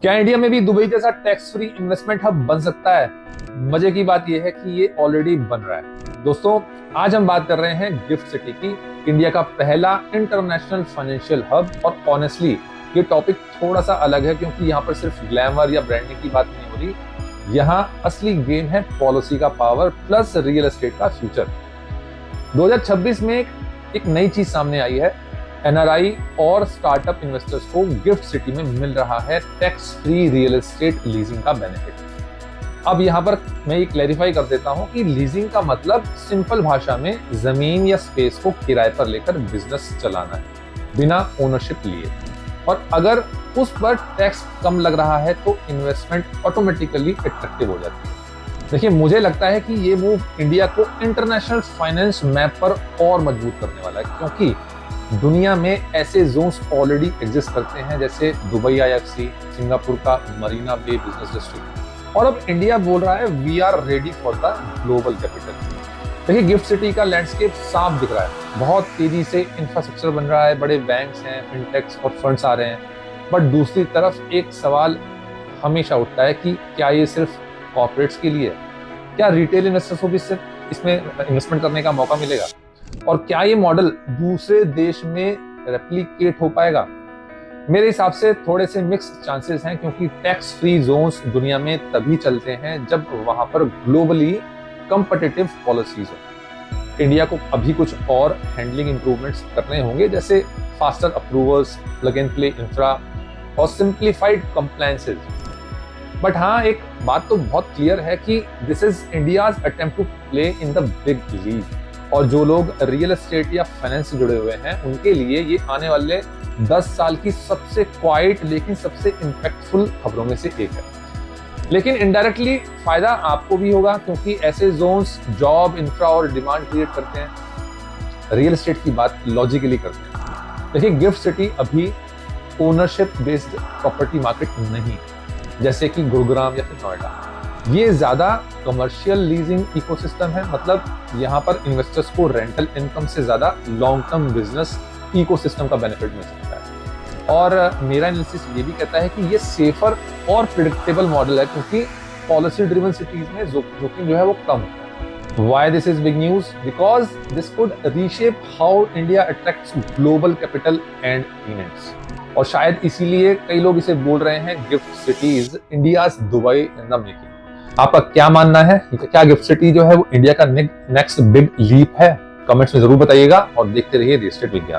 क्या इंडिया में भी दुबई जैसा टैक्स फ्री इन्वेस्टमेंट हब बन सकता है? मजे की बात यह है कि ये ऑलरेडी बन रहा है। दोस्तों, आज हम बात कर रहे हैं गिफ्ट सिटी की, इंडिया का पहला इंटरनेशनल फाइनेंशियल हब। और ऑनेस्टली ये टॉपिक थोड़ा सा अलग है, क्योंकि यहाँ पर सिर्फ ग्लैमर या ब्रांडिंग की बात नहीं हो रही। यहाँ असली गेम है पॉलिसी का पावर प्लस रियल एस्टेट का फ्यूचर। 2026 में एक नई चीज सामने आई है। एनआरआई और स्टार्टअप इन्वेस्टर्स को गिफ्ट सिटी में मिल रहा है tax free real estate leasing का बेनिफिट। अब यहाँ पर मैं ये क्लैरिफाई कर देता हूँ कि लीजिंग का मतलब सिंपल भाषा में जमीन या स्पेस को किराए पर लेकर बिजनेस चलाना है, बिना ओनरशिप लिए। और अगर उस पर टैक्स कम लग रहा है तो इन्वेस्टमेंट ऑटोमेटिकली अट्रैक्टिव हो जाती है। देखिए, मुझे लगता है कि ये मूव इंडिया को इंटरनेशनल फाइनेंस मैप पर और मजबूत करने वाला है, क्योंकि दुनिया में ऐसे जोन्स ऑलरेडी एग्जिस्ट करते हैं, जैसे दुबई आईएफसी, सिंगापुर का मरीना बे बिजनेस डिस्ट्रिक्ट। और अब इंडिया बोल रहा है we are ready for the global capital. देखिए, गिफ्ट सिटी का लैंडस्केप साफ दिख रहा है। बहुत तेजी से इंफ्रास्ट्रक्चर बन रहा है, बड़े बैंक्स हैं, फिनटेक्स और फंड्स आ रहे हैं। बट दूसरी तरफ एक सवाल हमेशा उठता है कि क्या ये सिर्फ कॉर्पोरेट्स के लिए है? क्या रिटेल इन्वेस्टर्स को भी सिर्फ इसमें इन्वेस्टमेंट करने का मौका मिलेगा? और क्या ये मॉडल दूसरे देश में रेप्लिकेट हो पाएगा? मेरे हिसाब से थोड़े से मिक्स चांसेस हैं, क्योंकि टैक्स फ्री जोन्स दुनिया में तभी चलते हैं जब वहां पर ग्लोबली कॉम्पिटिटिव पॉलिसीज हो। इंडिया को अभी कुछ और हैंडलिंग इंप्रूवमेंट्स करने होंगे, जैसे faster approvals, plug and play infra और सिंप्लीफाइड कंप्लायंसेस। बट हाँ, एक बात तो बहुत क्लियर है कि this is India's attempt to play in the big league. और जो लोग रियल एस्टेट या फाइनेंस से जुड़े हुए हैं, उनके लिए ये आने वाले 10 साल की सबसे क्वाइट लेकिन सबसे इंपैक्टफुल खबरों में से एक है। लेकिन इनडायरेक्टली फायदा आपको भी होगा, क्योंकि ऐसे जोन्स जॉब, इंफ्रा और डिमांड क्रिएट करते हैं। रियल एस्टेट की बात लॉजिकली करते हैं। देखिए, गिफ्ट सिटी अभी ओनरशिप बेस्ड प्रॉपर्टी मार्केट नहीं, जैसे कि गुरुग्राम या फिर नोएडा। ये ज्यादा कमर्शियल लीजिंग इकोसिस्टम है। मतलब यहाँ पर इन्वेस्टर्स को रेंटल इनकम से ज्यादा लॉन्ग टर्म बिजनेस इकोसिस्टम का बेनिफिट मिल सकता है। और मेरा एनालिसिस ये भी कहता है कि ये सेफर और प्रेडिक्टेबल मॉडल है, क्योंकि पॉलिसी ड्रिवन सिटीज में जोखिम जो है वो कम है। Why this is big news? Because this could reshape how India attracts global capital and events. और शायद इसीलिए कई लोग इसे बोल रहे हैं gift cities India's Dubai in the making. आपका क्या मानना है? क्या गिफ्ट सिटी जो है वो इंडिया का नेक्स्ट बिग लीप है? कमेंट्स में जरूर बताइएगा और देखते रहिए रियल एस्टेट विज्ञान।